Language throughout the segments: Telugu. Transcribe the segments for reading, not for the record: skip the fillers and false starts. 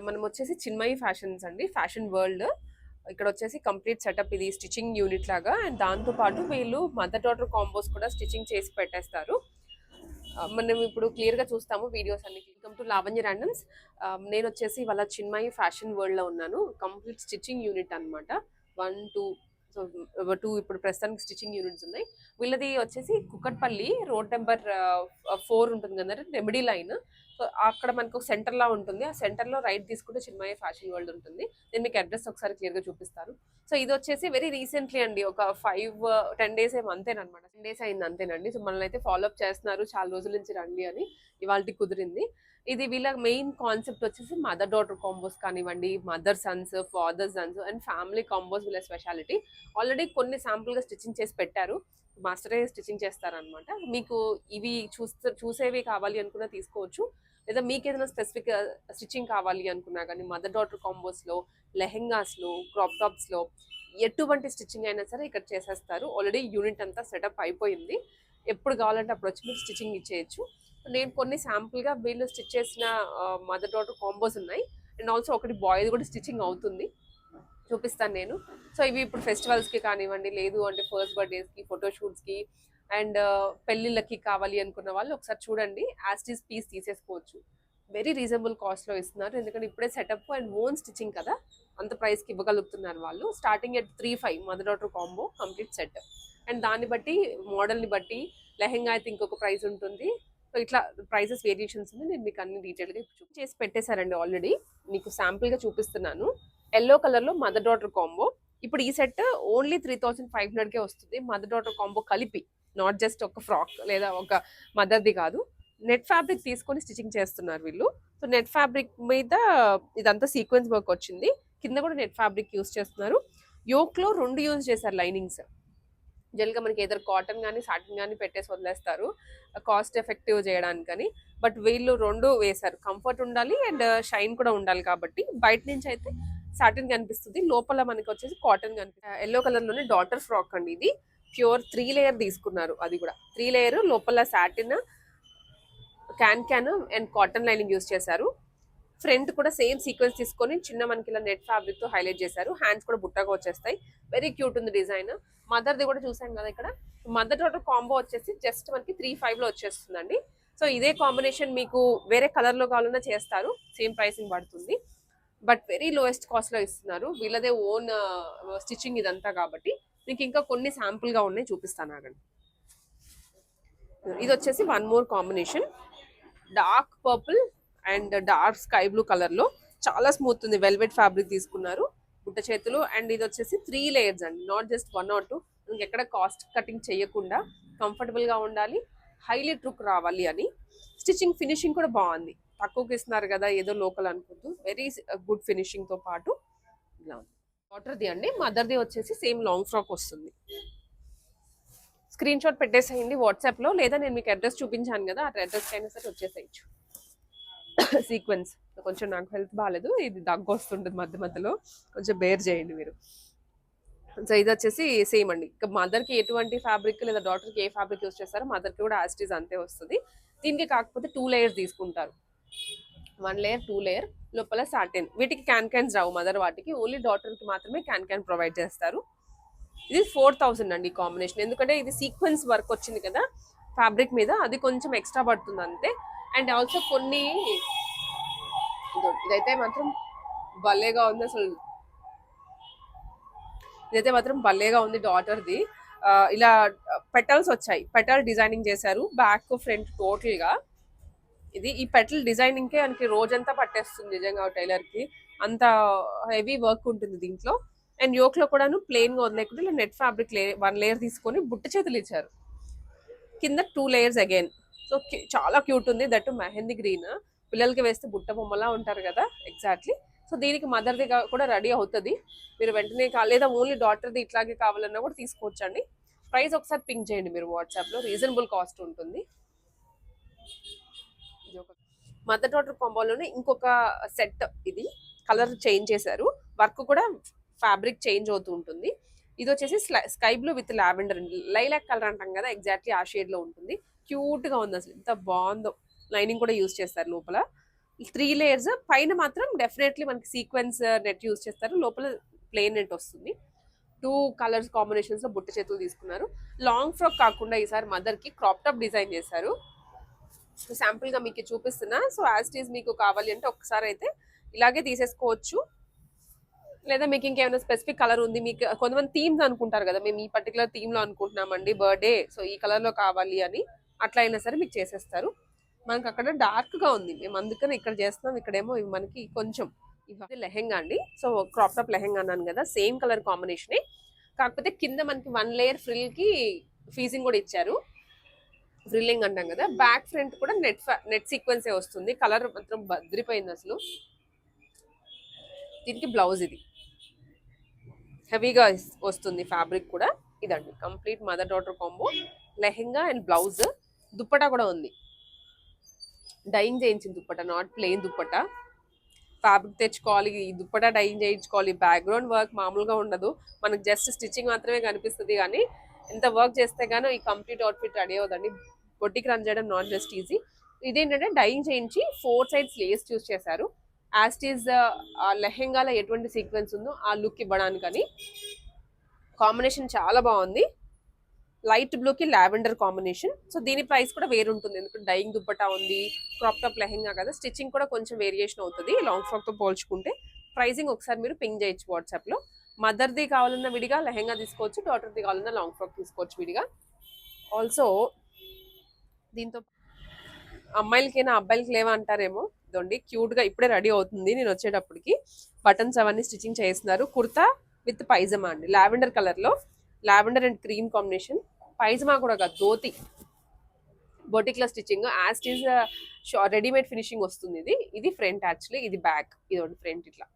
మనం వచ్చేసి చిన్మయి ఫ్యాషన్స్ అండి, ఫ్యాషన్ వరల్డ్. ఇక్కడ వచ్చేసి కంప్లీట్ సెటప్ ఇది స్టిచ్చింగ్ యూనిట్ లాగా. అండ్ దాంతో పాటు వీళ్ళు మదర్ డాటర్ కాంబోస్ కూడా స్టిచ్చింగ్ చేసి పెట్టేస్తారు. మనం ఇప్పుడు క్లియర్ గా చూస్తాము వీడియోస్ అన్ని. Welcome to Lavanya randoms. నేను వచ్చేసి వాళ్ళ చిన్మయి ఫ్యాషన్ వరల్డ్ లో ఉన్నాను. కంప్లీట్ స్టిచ్చింగ్ యూనిట్ అన్నమాట. 1 2 సో 2 ఇప్పుడు ప్రస్తుతానికి స్టిచ్చింగ్ యూనిట్స్ ఉన్నాయి. వీళ్ళది వచ్చేసి కుకట్పల్లి రోడ్ నెంబర్ 4 ఉంటుంది కదా, రెమెడీ లైన్. సో అక్కడ మనకు సెంటర్ లా ఉంటుంది. ఆ సెంటర్ లో రైట్ తీసుకుంటే చిన్మయ ఫ్యాషన్ వరల్డ్ ఉంటుంది. నేను మీకు అడ్రస్ ఒకసారి క్లియర్ గా చూపిస్తాను. సో ఇది వచ్చేసి వెరీ రీసెంట్లీ అండి, ఒక 5-10 డేస్ ఏమో అంతేనమాట. 10 డేస్ అయింది అంతేనండి. సో మనల్ని అయితే ఫాలో అప్ చేస్తున్నారు, చాలా రోజుల నుంచి రండి అని. ఇవాళ కుదిరింది. ఇది వీళ్ళ మెయిన్ కాన్సెప్ట్ వచ్చేసి మదర్ డాటర్ కాంబోస్ కానివ్వండి, mother Sons, father Sons and family combos వీళ్ళ స్పెషాలిటీ. ఆల్రెడీ కొన్ని శాంపుల్ గా స్టిచ్చింగ్ చేసి పెట్టారు. మాస్టరే స్టిచ్చింగ్ చేస్తారనమాట. మీకు ఇవి చూసేవి కావాలి అనుకున్నా తీసుకోవచ్చు, లేదా మీకు ఏదైనా స్పెసిఫిక్ స్టిచ్చింగ్ కావాలి అనుకున్నా కానీ మదర్ డాటర్ కాంబోస్లో, లెహెంగాస్లో, క్రాప్ టాప్స్లో ఎటువంటి స్టిచ్చింగ్ అయినా సరే ఇక్కడ చేసేస్తారు. ఆల్రెడీ యూనిట్ అంతా సెటప్ అయిపోయింది. ఎప్పుడు కావాలంటే అప్పుడు వచ్చి మీరు స్టిచ్చింగ్ ఇచ్చేయచ్చు. నేను కొన్ని శాంపుల్గా వీళ్ళు స్టిచ్ చేసిన మదర్ డాటర్ కాంబోస్ ఉన్నాయి. అండ్ ఆల్సో ఒకటి బాయ్ది కూడా స్టిచ్చింగ్ అవుతుంది, చూపిస్తాను నేను. సో ఇవి ఇప్పుడు ఫెస్టివల్స్కి కానివ్వండి, లేదు అంటే ఫస్ట్ బర్త్డేస్కి, ఫోటోషూట్స్కి అండ్ పెళ్ళిళ్ళకి కావాలి అనుకున్న వాళ్ళు ఒకసారి చూడండి. యాస్టీస్ పీస్ తీసేసుకోవచ్చు. వెరీ రీజనబుల్ కాస్ట్లో ఇస్తున్నారు, ఎందుకంటే ఇప్పుడే సెటప్ అండ్ ఓన్ స్టిచ్చింగ్ కదా, అంత ప్రైస్కి ఇవ్వగలుగుతున్నారు వాళ్ళు. Starting at 3-5 mother daughter combo complete set. And దాన్ని బట్టి మోడల్ని బట్టి లెహెంగా అయితే ఇంకొక ప్రైస్ ఉంటుంది. సో ఇట్లా ప్రైసెస్ వేరియేషన్స్ ఉంది. నేను మీకు అన్ని డీటెయిల్గా చేసి పెట్టేశారండి ఆల్రెడీ. మీకు శాంపుల్గా చూపిస్తున్నాను. ఎల్లో కలర్లో మదర్ డాటర్ కాంబో. ఇప్పుడు ఈ సెట్ ఓన్లీ 3500కే వస్తుంది, మదర్ డాటర్ కాంబో కలిపి. నాట్ జస్ట్ ఒక ఫ్రాక్ లేదా ఒక మదర్ది కాదు, నెట్ ఫ్యాబ్రిక్ తీసుకొని స్టిచ్చింగ్ చేస్తున్నారు వీళ్ళు. సో నెట్ ఫ్యాబ్రిక్ మీద ఇదంతా సీక్వెన్స్ వర్క్ వచ్చింది, కింద కూడా నెట్ ఫ్యాబ్రిక్ యూస్ చేస్తున్నారు. యోక్లో 2 యూజ్ చేశారు లైనింగ్స్. జనరల్గా మనకి ఏదో కాటన్ కానీ సాటిన్ కానీ పెట్టేసి వదిలేస్తారు కాస్ట్ ఎఫెక్టివ్ చేయడానికని, బట్ వీళ్ళు 2 వేశారు. కంఫర్ట్ ఉండాలి అండ్ షైన్ కూడా ఉండాలి కాబట్టి. బయట నుంచి అయితే సాటిన్ కనిపిస్తుంది, లోపల మనకి వచ్చేసి కాటన్ కనిపిస్తుంది. ఎల్లో కలర్లోనే డాటర్ ఫ్రాక్ అండి ఇది. ప్యూర్ 3 లేయర్ తీసుకున్నారు, అది కూడా 3 లేయర్. లోపల satin, can and cotton lining use చేశారు. ఫ్రంట్ కూడా సేమ్ సీక్వెన్స్ తీసుకొని చిన్న మనకి ఇలా నెట్ ఫ్యాబ్రిక్ తో హైలైట్ చేశారు. హ్యాండ్స్ కూడా బుట్టగా వచ్చేస్తాయి. వెరీ క్యూట్ ఉంది డిజైన్. మదర్ది కూడా చూసాం కదా ఇక్కడ. మదర్ డాటర్ కాంబో వచ్చేసి జస్ట్ మనకి 3-5 లో వచ్చేస్తుందండి. సో ఇదే కాంబినేషన్ మీకు వేరే కలర్ లో కావాలన్నా చేస్తారు, సేమ్ ప్రైసింగ్ పడుతుంది. బట్ వెరీ లోయెస్ట్ కాస్ట్ లో ఇస్తున్నారు. వీళ్ళదే ఓన్ స్టిచ్చింగ్ ఇదంతా కాబట్టి. మీకు ఇంకా కొన్ని శాంపుల్ గా ఉన్నాయి, చూపిస్తాను ఆగండి. ఇది వచ్చేసి 1 more combination, dark purple and dark sky blue colour లో. చాలా స్మూత్ ఉంది, వెల్వెట్ ఫ్యాబ్రిక్ తీసుకున్నారు, బుట్ట చేతులు. అండ్ ఇది వచ్చేసి 3 లేయర్స్ అండి, నాట్ జస్ట్ 1 or 2. ఇంకెక్కడ కాస్ట్ కటింగ్ చేయకుండా కంఫర్టబుల్ గా ఉండాలి, హైలీ లుక్ రావాలి అని. స్టిచ్చింగ్ ఫినిషింగ్ కూడా బాగుంది, తక్కువకి ఇస్తున్నారు కదా ఏదో లోకల్ అనుకుంటూ. వెరీ గుడ్ ఫినిషింగ్ తో పాటు ఇలా ఉంది. డాటర్ది అండి, మదర్ది వచ్చేసి సేమ్ లాంగ్ ఫ్రాక్ వస్తుంది. స్క్రీన్ షాట్ పెట్టేసేయండి వాట్సాప్లో, లేదా నేను మీకు అడ్రస్ చూపించాను కదా, ఆ అడ్రస్కి అయినా సరే వచ్చేసేయచ్చు. సీక్వెన్స్ కొంచెం నాకు హెల్త్ బాగాలేదు, ఇది దగ్గు వస్తుంటుంది మధ్య మధ్యలో, కొంచెం బేర్ చేయండి మీరు. సో ఇది వచ్చేసి సేమ్ అండి. ఇక మదర్కి ఎటువంటి ఫ్యాబ్రిక్ లేదా డాటర్కి ఏ ఫ్యాబ్రిక్ యూస్ చేస్తారో మదర్కి కూడా యాస్టీస్ అంతే వస్తుంది. దీనికి కాకపోతే 2 లేయర్స్ తీసుకుంటారు, 1 లేయర్ 2 లేయర్. లోపల సాటిన్. వీటికి క్యాన్స్ రావు మదర్, వాటికి ఓన్లీ డాటర్కి మాత్రమే క్యాన్ ప్రొవైడ్ చేస్తారు. ఇది 4000 అండి ఈ కాంబినేషన్, ఎందుకంటే ఇది సీక్వెన్స్ వర్క్ వచ్చింది కదా ఫ్యాబ్రిక్ మీద, అది కొంచెం ఎక్స్ట్రా పడుతుంది అంతే. అండ్ ఆల్సో కొన్ని ఇదైతే మాత్రం భలేగా ఉంది అసలు, ఇదైతే మాత్రం భలేగా ఉంది డాటర్ది. ఇలా పెటల్స్ వచ్చాయి, పెటల్ డిజైనింగ్ చేశారు బ్యాక్ ఫ్రంట్ టోటల్ గా. ఇది ఈ పెటల్ డిజైనింగ్ కే మనకి రోజంతా పట్టేస్తుంది నిజంగా టైలర్ కి, అంత హెవీ వర్క్ ఉంటుంది దీంట్లో. అండ్ యోక్ లో కూడాను ప్లెయిన్ గా వదిలేకుండా ఇలా నెట్ ఫ్యాబ్రిక్ 1 లేయర్ తీసుకొని బుట్ట చేతులు ఇచ్చారు, కింద 2 లేయర్స్ అగైన్. సో చాలా క్యూట్ ఉంది, దట్ మెహందీ గ్రీన్. పిల్లలకి వేస్తే బుట్ట బొమ్మలా ఉంటారు కదా, ఎగ్జాక్ట్లీ. సో దీనికి మదర్ది కూడా రెడీ అవుతుంది. మీరు వెంటనే లేదా ఓన్లీ డాటర్ది ఇట్లాగే కావాలన్నా కూడా తీసుకోవచ్చండి. ప్రైస్ ఒకసారి పింక్ చేయండి మీరు వాట్సాప్లో, రీజనబుల్ కాస్ట్ ఉంటుంది. మదర్ డాటర్ కాంబోలోనే ఇంకొక సెట్, ఇది కలర్ చేంజ్ చేశారు, వర్క్ కూడా ఫ్యాబ్రిక్ చేంజ్ అవుతూ ఉంటుంది. ఇది వచ్చేసి sky blue with lavender, lilac colour అంటాం కదా, ఎగ్జాక్ట్లీ ఆ షేడ్ లో ఉంటుంది. క్యూట్ గా ఉంది అసలు, ఎంత బాగుందో. లైనింగ్ కూడా యూజ్ చేస్తారు లోపల. 3 లేయర్స్, పైన మాత్రం డెఫినెట్లీ మనకి సీక్వెన్స్ నెట్ యూజ్ చేస్తారు, లోపల ప్లెయిన్ నెట్ వస్తుంది. 2 కలర్స్ కాంబినేషన్స్ లో బుట్ట చేతులు తీసుకున్నారు. లాంగ్ ఫ్రాక్ కాకుండా ఈసారి మదర్ కి క్రాప్ టాప్ డిజైన్ చేశారు. శాంపుల్ గా మీకు చూపిస్తున్నా. సో యాజ్ ఇట్ ఈస్ మీకు కావాలి అంటే ఒకసారి అయితే ఇలాగే తీసేసుకోవచ్చు, లేదా మీకు ఇంకేమైనా స్పెసిఫిక్ కలర్ ఉంది, మీకు కొంతమంది థీమ్స్ అనుకుంటారు కదా, మేము ఈ పర్టికులర్ థీమ్ లో అనుకుంటున్నామండి బర్త్డే, సో ఈ కలర్ లో కావాలి అని, అట్లా అయినా సరే మీకు చేసేస్తారు. మనకి అక్కడ డార్క్ గా ఉంది, మేము అందుకని ఇక్కడ చేస్తున్నాం. ఇక్కడేమో ఇవి మనకి కొంచెం ఇది లెహెంగా అండి. సో క్రాప్ టాప్ లెహెంగా అన్నాను కదా, సేమ్ కలర్ కాంబినేషన్, కాకపోతే కింద మనకి 1 లేయర్ ఫ్రిల్ కి ఫీజింగ్ కూడా ఇచ్చారు. ఫ్రిల్లింగ్ అంటాం కదా, బ్యాక్ ఫ్రంట్ కూడా నెట్ సీక్వెన్స్ వస్తుంది. కలర్ మాత్రం బద్రిపోయింది అసలు. దీనికి బ్లౌజ్ ఇది హెవీగా వస్తుంది, ఫ్యాబ్రిక్ కూడా. ఇదండి complete mother daughter combo, lehenga and blouse. Dupatta కూడా ఉంది, డైయింగ్ చేయించింది dupatta, not plain dupatta. Fabric తెచ్చుకోవాలి, ఈ దుప్పటా డైయింగ్ చేయించుకోవాలి, బ్యాక్గ్రౌండ్ వర్క్ మామూలుగా ఉండదు, మనకు జస్ట్ స్టిచ్చింగ్ మాత్రమే కనిపిస్తుంది. కానీ ఎంత వర్క్ చేస్తే గానీ ఈ కంప్లీట్ అవుట్ఫిట్ రెడీ అవుతుంది. బొట్టికి రన్ చేయడం నాట్ జస్ట్ ఈజీ. ఇదేంటంటే డైయింగ్ చేయించి 4 సైడ్స్ లేస్ చూస్ చేశారు. యాజ్ ఇట్ ఈస్ లెహెంగాలో ఎటువంటి సీక్వెన్స్ ఉందో ఆ లుక్ ఇవ్వడానికని. కాంబినేషన్ చాలా బాగుంది, లైట్ బ్లూ కి లావెండర్ కాంబినేషన్. సో దీని ప్రైస్ కూడా వేరు ఉంటుంది, ఎందుకంటే డైయింగ్ దుప్పటా ఉంది, క్రాప్ టాప్ లెహెంగా కదా, స్టిచ్చింగ్ కూడా కొంచెం వేరియేషన్ అవుతుంది లాంగ్ ఫ్రాక్ తో పోల్చుకుంటే. ప్రైసింగ్ ఒకసారి మీరు పింగ్ చేయొచ్చు వాట్సాప్ లో. మదర్ది కావాలన్నా విడిగా లెహెంగా తీసుకోవచ్చు, డాటర్ది కావాలన్నా లాంగ్ ఫ్రాక్ తీసుకోవచ్చు విడిగా. ఆల్సో దీంతో అమ్మాయిలకైనా అబ్బాయిలకి లేవా అంటారేమో, ఇదండి క్యూట్ గా ఇప్పుడే రెడీ అవుతుంది. నేను వచ్చేటప్పటికి బటన్స్ అవన్నీ స్టిచ్చింగ్ చేస్తున్నారు. కుర్తా విత్ పైజమా అండి, లావెండర్ కలర్ లో, lavender and cream combination. Pyjama కూడా కాదు, ధోతి బొటిక్లో stitching, as is readymade finishing వస్తుంది. ఇది ఫ్రంట్, యాక్చువల్లీ ఇది బ్యాక్. ఇదండి ఫ్రంట్ ఇట్లా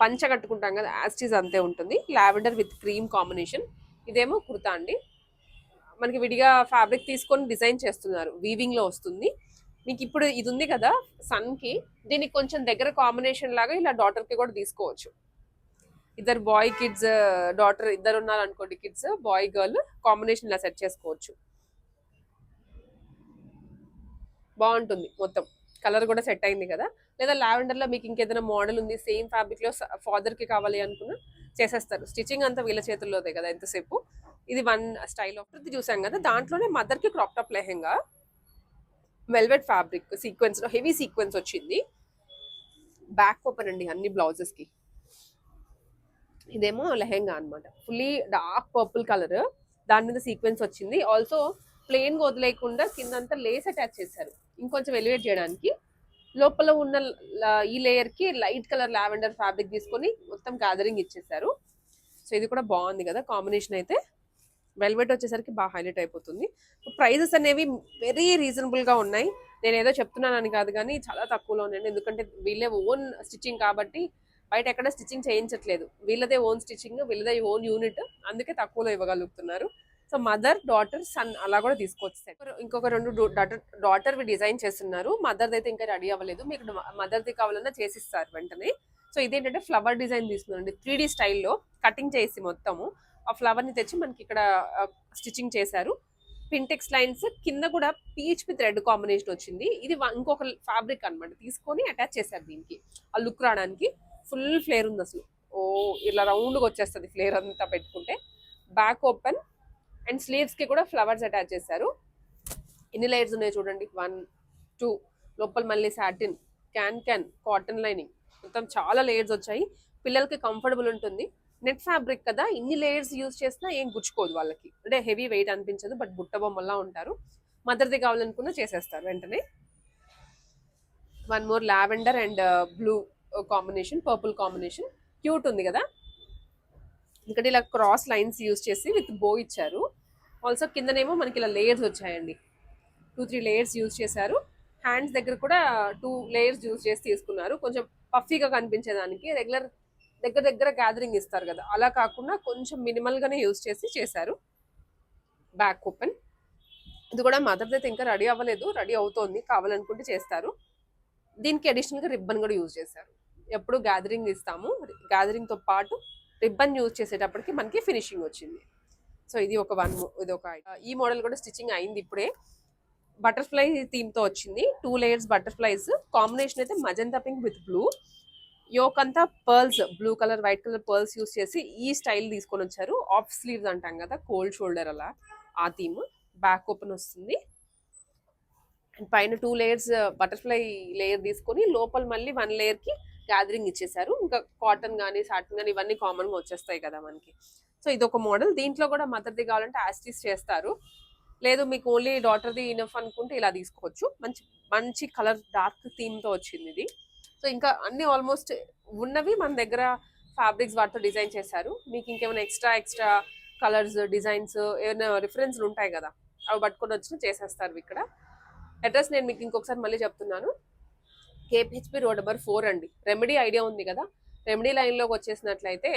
పంచ కట్టుకుంటాం కదా, యాజ్ ఈజ్ అంతే ఉంటుంది. Lavender with cream combination. ఇదేమో కుర్తా అండి, మనకి విడిగా ఫ్యాబ్రిక్ తీసుకొని డిజైన్ చేస్తున్నారు, వీవింగ్ లో వస్తుంది. మీకు ఇప్పుడు ఇది ఉంది కదా సన్ కి, దీనికి కొంచెం దగ్గర కాంబినేషన్ లాగా ఇలా డాటర్ కి కూడా తీసుకోవచ్చు. ఇద్దరు బాయ్ కిడ్స్, డాటర్ ఇద్దరు ఉన్నారు అనుకోండి, కిడ్స్ బాయ్ గర్ల్ కాంబినేషన్ ఇలా సెట్ చేసుకోవచ్చు, బాగుంటుంది. మొత్తం కలర్ కూడా సెట్ అయింది కదా. లేదా లావెండర్ లో మీకు ఇంకేదైనా మోడల్ ఉంది సేమ్ ఫ్యాబ్రిక్ లో ఫాదర్ కి కావాలి అనుకున్నా చేసేస్తారు. స్టిచ్చింగ్ అంతా వీళ్ళ చేతుల్లోదే కదా ఎంతసేపు. ఇది 1 స్టైల్ ఆఫ్ చూసాం కదా, దాంట్లోనే మదర్ కి crop top lehenga, velvet fabric sequence లో హెవీ సీక్వెన్స్ వచ్చింది. బ్యాక్ ఓపెన్ అండి అన్ని బ్లౌజెస్ కి. ఇదేమో లెహెంగా అనమాట, ఫుల్లీ డార్క్ పర్పుల్ కలర్, దాని మీద సీక్వెన్స్ వచ్చింది. ఆల్సో ప్లెయిన్ గా వదిలేయకుండా కిందంతా లేస్ అటాచ్ చేశారు ఇంకొంచెం ఎలివేట్ చేయడానికి. లోపల ఉన్న ఈ లేయర్ కి లైట్ కలర్ లావెండర్ ఫ్యాబ్రిక్ తీసుకొని మొత్తం గ్యాదరింగ్ ఇచ్చేసారు. సో ఇది కూడా బాగుంది కదా కాంబినేషన్ అయితే. వెల్వెట్ వచ్చేసరికి బాగా హైలైట్ అయిపోతుంది. ప్రైజెస్ అనేవి వెరీ రీజనబుల్ గా ఉన్నాయి. నేను ఏదో చెప్తున్నానని కాదు కానీ చాలా తక్కువలో ఉన్నాయండి, ఎందుకంటే వీళ్ళే ఓన్ స్టిచ్చింగ్ కాబట్టి బయట ఎక్కడ స్టిచ్చింగ్ చేయించట్లేదు, వీళ్ళదే ఓన్ స్టిచ్చింగ్, వీళ్ళదే ఓన్ యూనిట్, అందుకే తక్కువలో ఇవ్వగలుగుతున్నారు. సో మదర్, డాటర్, సన్ అలా కూడా తీసుకోవచ్చు. ఇంకొక 2 డాటర్ డిజైన్ చేస్తున్నారు. మదర్ది అయితే ఇంకా రెడీ అవ్వలేదు, మీకు మదర్ది కావాలన్నా చేసిస్తారు వెంటనే. సో ఇదేంటంటే ఫ్లవర్ డిజైన్ తీసుకున్నారండి, 3D స్టైల్లో కటింగ్ చేసి మొత్తము ఆ ఫ్లవర్ ని తెచ్చి మనకి ఇక్కడ స్టిచ్చింగ్ చేశారు. పింటెక్స్ లైన్స్ కింద కూడా పీచ్ విత్ రెడ్ కాంబినేషన్ వచ్చింది. ఇది ఇంకొక ఫ్యాబ్రిక్ అనమాట, తీసుకొని అటాచ్ చేశారు దీనికి ఆ లుక్ రావడానికి. ఫుల్ ఫ్లేర్ ఉంది అసలు, ఓ ఇలా రౌండ్గా వచ్చేస్తుంది ఫ్లేర్ అంతా పెట్టుకుంటే. బ్యాక్ ఓపెన్ అండ్ స్లీవ్స్ కి కూడా ఫ్లవర్స్ అటాచ్ చేశారు. ఎన్ని లేయర్స్ ఉన్నాయి చూడండి, 1 2, లోపల మళ్ళీ సాటిన్, క్యాన్ కాటన్ లైనింగ్, మొత్తం చాలా లేయర్స్ వచ్చాయి. పిల్లలకి కంఫర్టబుల్ ఉంటుంది, నెట్ ఫ్యాబ్రిక్ కదా, ఇన్ని లేయర్స్ యూజ్ చేసినా ఏం గుచ్చుకోదు వాళ్ళకి, అంటే హెవీ వెయిట్ అనిపించదు, బట్ బుట్ట బొమ్మల్లా ఉంటారు. మదర్ది కావాలనుకున్నా చేసేస్తారు వెంటనే. 1 more lavender and blue combination, purple combination, cute ఉంది కదా. ఇక్కడ ఇలా క్రాస్ లైన్స్ యూజ్ చేసి విత్ బో ఇచ్చారు. ఆల్సో కిందనేమో మనకి ఇలా లేయర్స్ వచ్చాయండి, 2-3 లేయర్స్ యూజ్ చేశారు. హ్యాండ్స్ దగ్గర కూడా 2 లేయర్స్ యూజ్ చేసి తీసుకున్నారు, కొంచెం పఫీగా కనిపించేదానికి. రెగ్యులర్ దగ్గర గ్యాదరింగ్ ఇస్తారు కదా, అలా కాకుండా కొంచెం మినిమల్ గానే యూజ్ చేసి చేశారు. Back open. ఇది కూడా మదర్ అయితే ఇంకా రెడీ అవ్వలేదు, రెడీ అవుతోంది, కావాలనుకుంటే చేస్తారు. దీనికి అడిషనల్ గా రిబ్బన్ కూడా యూజ్ చేశారు. ఎప్పుడు గ్యాదరింగ్ ఇస్తాము, గ్యాదరింగ్ తో పాటు రిబ్బన్ యూజ్ చేసేటప్పటికి మనకి ఫినిషింగ్ వచ్చింది. సో ఇది ఒక ఈ మోడల్ కూడా స్టిచ్చింగ్ అయింది ఇప్పుడే. బటర్ఫ్లై థీమ్ తో వచ్చింది. 2 లేయర్స్ బటర్ఫ్లైస్, కాంబినేషన్ అయితే magenta pink with blue. Yoke అంతా pearls, blue colour white colour pearls use చేసి ఈ స్టైల్ తీసుకొని వచ్చారు. ఆఫ్ స్లీవ్స్ అంటాం కదా, కోల్డ్ షోల్డర్ అలా, ఆ థీమ్. బ్యాక్ ఓపెన్ వస్తుంది. అండ్ పైన 2 లేయర్స్ బటర్ఫ్లై లేయర్ తీసుకొని లోపల మళ్ళీ 1 లేయర్ కి గ్యాదరింగ్ ఇచ్చేసారు. ఇంకా కాటన్ కానీ సాటిన్ కానీ ఇవన్నీ కామన్ గా వచ్చేస్తాయి కదా మనకి. సో ఇది ఒక మోడల్. దీంట్లో కూడా మదర్ది కావాలంటే యాస్టీస్ చేస్తారు. లేదు మీకు ఓన్లీ డాటర్ది ఇనఫ్ అనుకుంటే ఇలా తీసుకోవచ్చు. మంచి మంచి కలర్ డార్క్ థీమ్ తో వచ్చింది ఇది. సో ఇంకా అన్ని ఆల్మోస్ట్ ఉన్నవి మన దగ్గర ఫ్యాబ్రిక్స్ వాటితో డిజైన్ చేశారు. మీకు ఇంకేమైనా ఎక్స్ట్రా కలర్స్ డిజైన్స్ ఏమైనా రిఫరెన్స్లు ఉంటాయి కదా, అవి పట్టుకొని వచ్చిన చేసేస్తారు ఇక్కడ. అడ్రస్ నేను మీకు ఇంకొకసారి మళ్ళీ చెప్తున్నాను. కేపిహెచ్పి రోడ్ నెంబర్ 4 అండి. రెమెడీ ఐడియా ఉంది కదా, రెమెడీ లైన్లోకి వచ్చేసినట్లయితే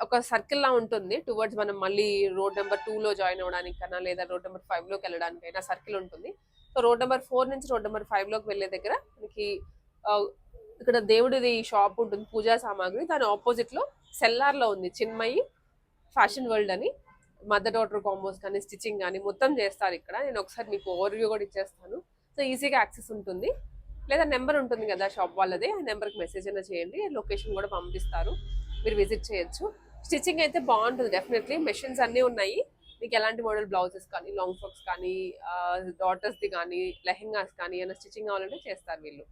ఒక సర్కిల్ లా ఉంటుంది టువర్డ్స్ మనం మళ్ళీ రోడ్ నెంబర్ 2లో జాయిన్ అవ్వడానికి కన్నా లేదా రోడ్ నెంబర్ 5లోకి వెళ్ళడానికైనా సర్కిల్ ఉంటుంది. సో రోడ్ నెంబర్ 4 నుంచి రోడ్ నెంబర్ 5లోకి వెళ్ళే దగ్గర మనకి ఇక్కడ దేవుడిది షాప్ ఉంటుంది, పూజా సామాగ్రి. దాని ఆపోజిట్లో సెల్లార్లో ఉంది చిన్మయి ఫ్యాషన్ వరల్డ్ అని. మదర్ డాటర్ కాంబోస్ కానీ స్టిచ్చింగ్ కానీ మొత్తం చేస్తారు ఇక్కడ. నేను ఒకసారి మీకు ఓవర్వ్యూ కూడా ఇచ్చేస్తాను. సో ఈజీగా యాక్సెస్ ఉంటుంది. లేదా నెంబర్ ఉంటుంది కదా షాప్ వాళ్ళదే, ఆ నెంబర్కి మెసేజ్ అయినా చేయండి, లొకేషన్ కూడా పంపిస్తారు, మీరు విజిట్ చేయొచ్చు. స్టిచ్చింగ్ అయితే బాగుంటుంది డెఫినెట్లీ. మెషిన్స్ అన్నీ ఉన్నాయి. మీకు ఎలాంటి మోడల్ బ్లౌజెస్ కానీ లాంగ్ ఫ్రాక్స్ కానీ డాటర్స్ది కానీ లెహెంగాస్ కానీ ఏమైనా స్టిచ్చింగ్ కావాలంటే చేస్తారు వీళ్ళు.